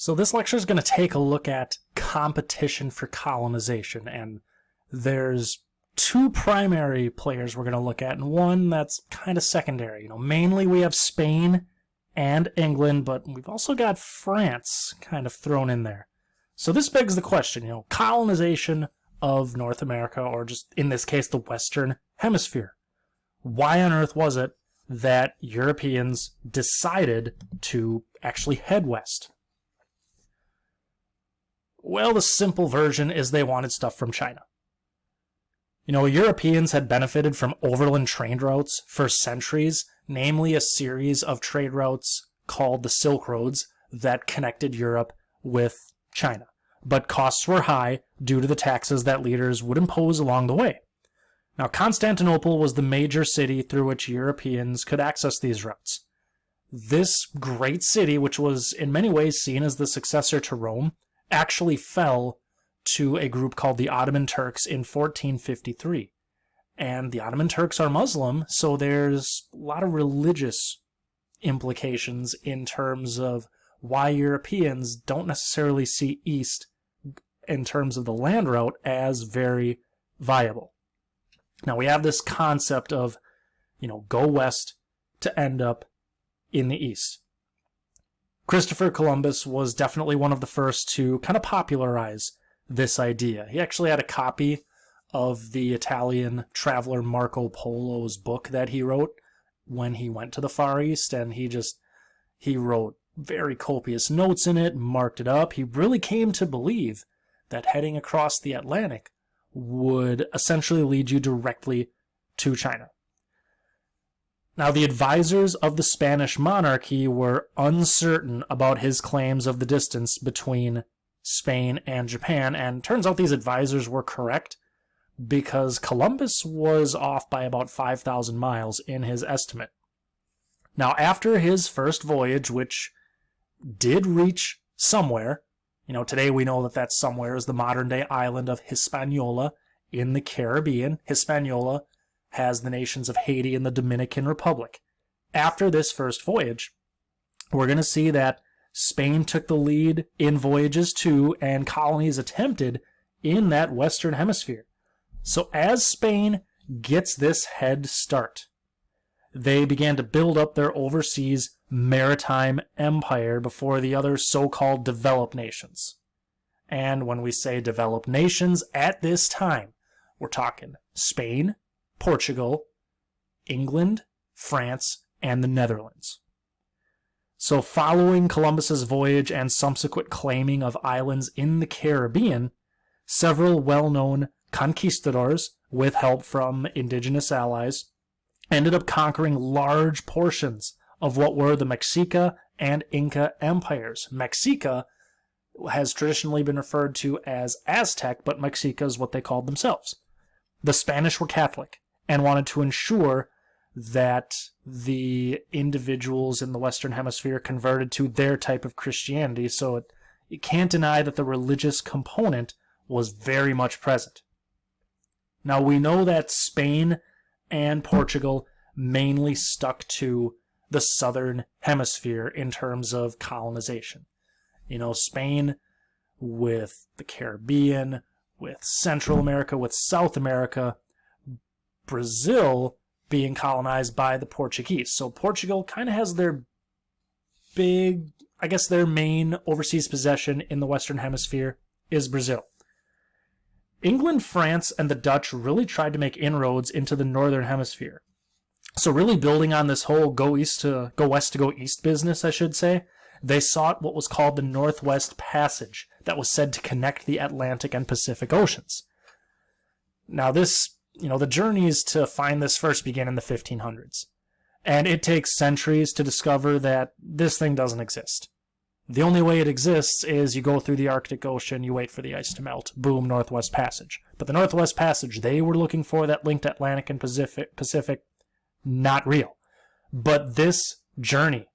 So this lecture is going to take a look at competition for colonization, and there's two primary players we're going to look at, and one that's kind of secondary. Mainly we have Spain and England, but we've also got France kind of thrown in there. So this begs the question, colonization of North America, or just in this case, the Western Hemisphere. Why on earth was it that Europeans decided to actually head west? Well, the simple version is they wanted stuff from China. Europeans had benefited from overland trade routes for centuries, namely a series of trade routes called the Silk Roads that connected Europe with China. But costs were high due to the taxes that leaders would impose along the way. Now, Constantinople was the major city through which Europeans could access these routes. This great city, which was in many ways seen as the successor to Rome, actually fell to a group called the Ottoman Turks in 1453. And the Ottoman Turks are Muslim, so there's a lot of religious implications in terms of why Europeans don't necessarily see east in terms of the land route as very viable. Now we have this concept of, go west to end up in the east. Christopher Columbus was definitely one of the first to kind of popularize this idea. He actually had a copy of the Italian traveler Marco Polo's book that he wrote when he went to the Far East, and he wrote very copious notes in it, marked it up. He really came to believe that heading across the Atlantic would essentially lead you directly to China. Now, the advisors of the Spanish monarchy were uncertain about his claims of the distance between Spain and Japan, and turns out these advisors were correct because Columbus was off by about 5,000 miles in his estimate. Now, after his first voyage, which did reach somewhere, today we know that somewhere is the modern-day island of Hispaniola in the Caribbean. Hispaniola has the nations of Haiti and the Dominican Republic. After this first voyage, we're going to see that Spain took the lead in voyages too, and colonies attempted in that Western Hemisphere. So as Spain gets this head start, they began to build up their overseas maritime empire before the other so-called developed nations. And when we say developed nations at this time, we're talking Spain, Portugal, England, France, and the Netherlands. So following Columbus's voyage and subsequent claiming of islands in the Caribbean, several well-known conquistadors, with help from indigenous allies, ended up conquering large portions of what were the Mexica and Inca empires. Mexica has traditionally been referred to as Aztec, but Mexica is what they called themselves. The Spanish were Catholic and wanted to ensure that the individuals in the Western Hemisphere converted to their type of Christianity, so you can't deny that the religious component was very much present. Now, we know that Spain and Portugal mainly stuck to the Southern Hemisphere in terms of colonization. Spain with the Caribbean, with Central America, with South America, Brazil being colonized by the Portuguese. So Portugal kind of has their their main overseas possession in the Western Hemisphere is Brazil. England, France, and the Dutch really tried to make inroads into the Northern Hemisphere. So really building on this whole go west to go east business, I should say, they sought what was called the Northwest Passage that was said to connect the Atlantic and Pacific Oceans. Now this, the journeys to find this first began in the 1500s. And it takes centuries to discover that this thing doesn't exist. The only way it exists is you go through the Arctic Ocean, you wait for the ice to melt, boom, Northwest Passage. But the Northwest Passage they were looking for that linked Atlantic and Pacific, not real. But this journey,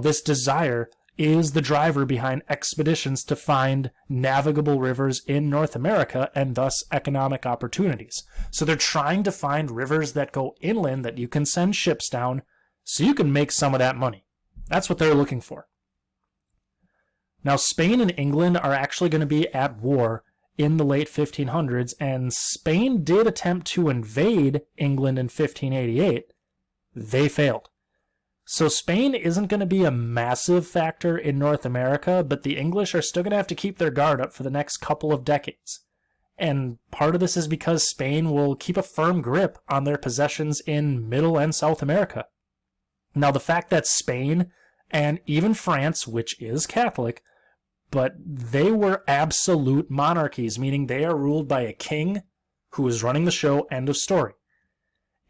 this desire is the driver behind expeditions to find navigable rivers in North America and thus economic opportunities. So they're trying to find rivers that go inland that you can send ships down so you can make some of that money. That's what they're looking for. Now, Spain and England are actually going to be at war in the late 1500s, and Spain did attempt to invade England in 1588. They failed. So Spain isn't going to be a massive factor in North America, but the English are still going to have to keep their guard up for the next couple of decades. And part of this is because Spain will keep a firm grip on their possessions in Middle and South America. Now, the fact that Spain and even France, which is Catholic, but they were absolute monarchies, meaning they are ruled by a king who is running the show, end of story.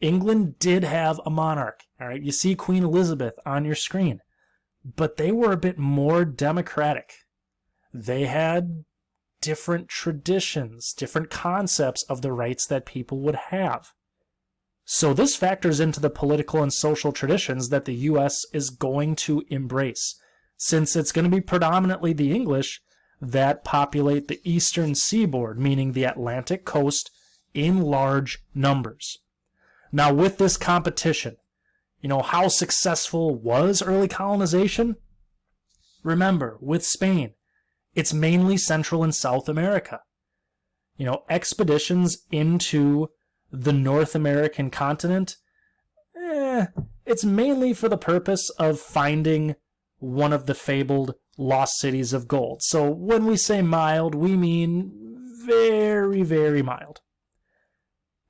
England did have a monarch, all right? You see Queen Elizabeth on your screen, but they were a bit more democratic. They had different traditions, different concepts of the rights that people would have. So this factors into the political and social traditions that the U.S. is going to embrace, since it's going to be predominantly the English that populate the eastern seaboard, meaning the Atlantic coast, in large numbers. Now, with this competition, how successful was early colonization? Remember, with Spain, it's mainly Central and South America. Expeditions into the North American continent, it's mainly for the purpose of finding one of the fabled lost cities of gold. So when we say mild, we mean very, very mild.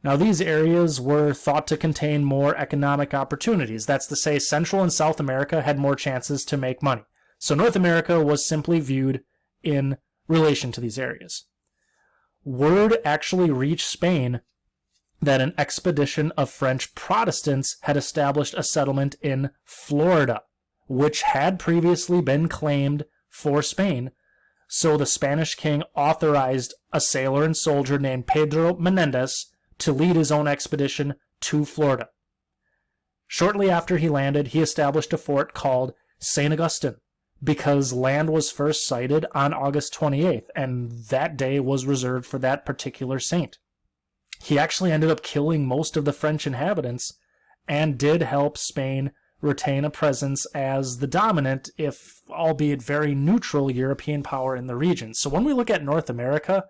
Now, these areas were thought to contain more economic opportunities. That's to say, Central and South America had more chances to make money. So North America was simply viewed in relation to these areas. Word actually reached Spain that an expedition of French Protestants had established a settlement in Florida, which had previously been claimed for Spain. So the Spanish king authorized a sailor and soldier named Pedro Menendez to lead his own expedition to Florida. Shortly after he landed, he established a fort called St. Augustine, because land was first sighted on August 28th, and that day was reserved for that particular saint. He actually ended up killing most of the French inhabitants and did help Spain retain a presence as the dominant, if albeit very neutral, European power in the region. So when we look at North America,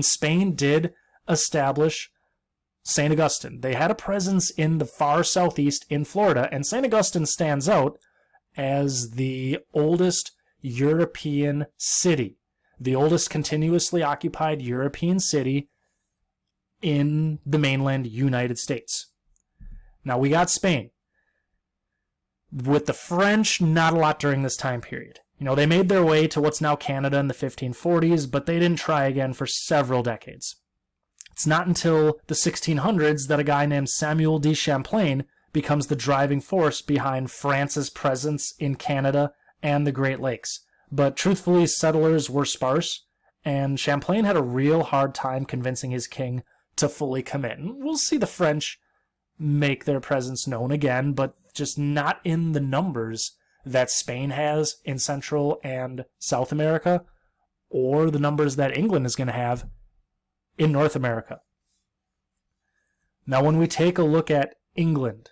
Spain did establish St. Augustine. They had a presence in the far southeast in Florida, and St. Augustine stands out as the oldest European city, the oldest continuously occupied European city in the mainland United States. Now, we got Spain. With the French, not a lot during this time period. They made their way to what's now Canada in the 1540s, but they didn't try again for several decades. It's not until the 1600s that a guy named Samuel de Champlain becomes the driving force behind France's presence in Canada and the Great Lakes. But truthfully, settlers were sparse, and Champlain had a real hard time convincing his king to fully commit. And we'll see the French make their presence known again, but just not in the numbers that Spain has in Central and South America, or the numbers that England is going to have in North America. Now, when we take a look at England,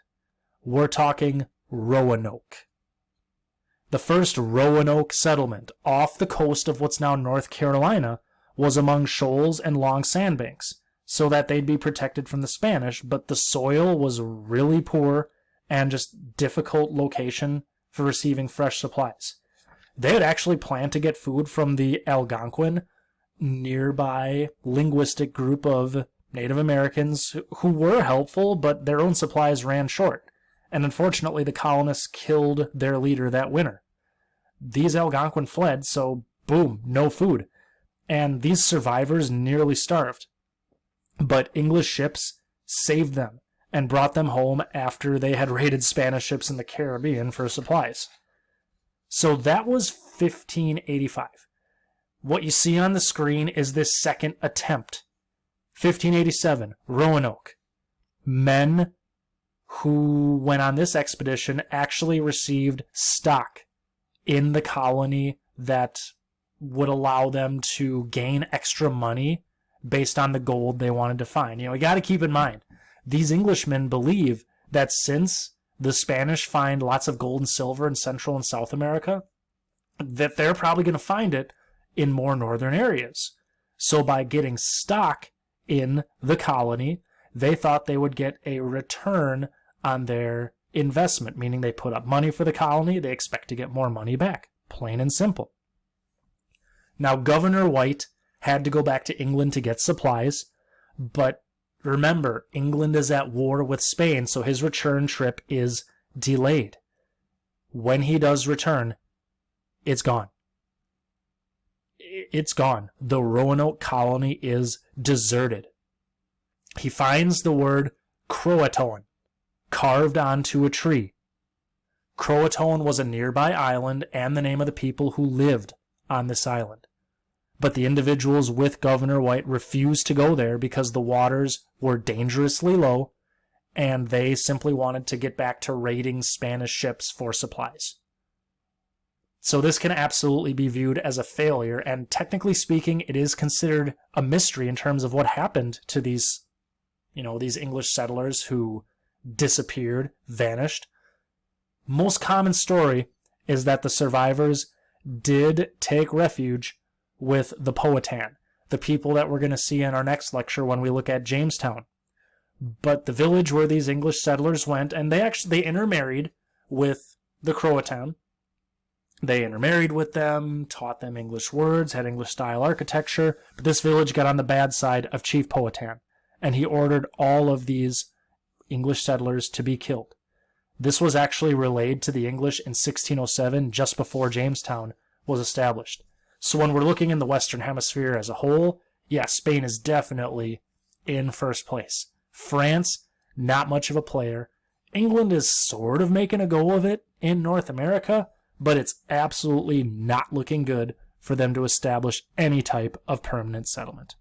we're talking Roanoke. The first Roanoke settlement off the coast of what's now North Carolina was among shoals and long sandbanks, so that they'd be protected from the Spanish, but the soil was really poor and just difficult location for receiving fresh supplies. They had actually planned to get food from the Algonquin, nearby linguistic group of Native Americans who were helpful, but their own supplies ran short. And unfortunately, the colonists killed their leader that winter. These Algonquin fled, so boom, no food. And these survivors nearly starved. But English ships saved them and brought them home after they had raided Spanish ships in the Caribbean for supplies. So that was 1585. What you see on the screen is this second attempt. 1587, Roanoke. Men who went on this expedition actually received stock in the colony that would allow them to gain extra money based on the gold they wanted to find. You got to keep in mind, these Englishmen believe that since the Spanish find lots of gold and silver in Central and South America, that they're probably going to find it in more northern areas. So by getting stock in the colony, they thought they would get a return on their investment, meaning they put up money for the colony, they expect to get more money back. Plain and simple. Now, Governor White had to go back to England to get supplies, but remember, England is at war with Spain, so his return trip is delayed. When he does return, it's gone. It's gone. The Roanoke colony is deserted. He finds the word Croatoan carved onto a tree. Croatoan was a nearby island and the name of the people who lived on this island. But the individuals with Governor White refused to go there because the waters were dangerously low and they simply wanted to get back to raiding Spanish ships for supplies. So this can absolutely be viewed as a failure, and technically speaking, it is considered a mystery in terms of what happened to these, these English settlers who disappeared, vanished. Most common story is that the survivors did take refuge with the Powhatan, the people that we're going to see in our next lecture when we look at Jamestown. But the village where these English settlers went, and they intermarried with the Croatoan. They intermarried with them, taught them English words, had English-style architecture, but this village got on the bad side of Chief Powhatan, and he ordered all of these English settlers to be killed. This was actually relayed to the English in 1607, just before Jamestown was established. So when we're looking in the Western Hemisphere as a whole, yeah, Spain is definitely in first place. France, not much of a player. England is sort of making a go of it in North America, but it's absolutely not looking good for them to establish any type of permanent settlement.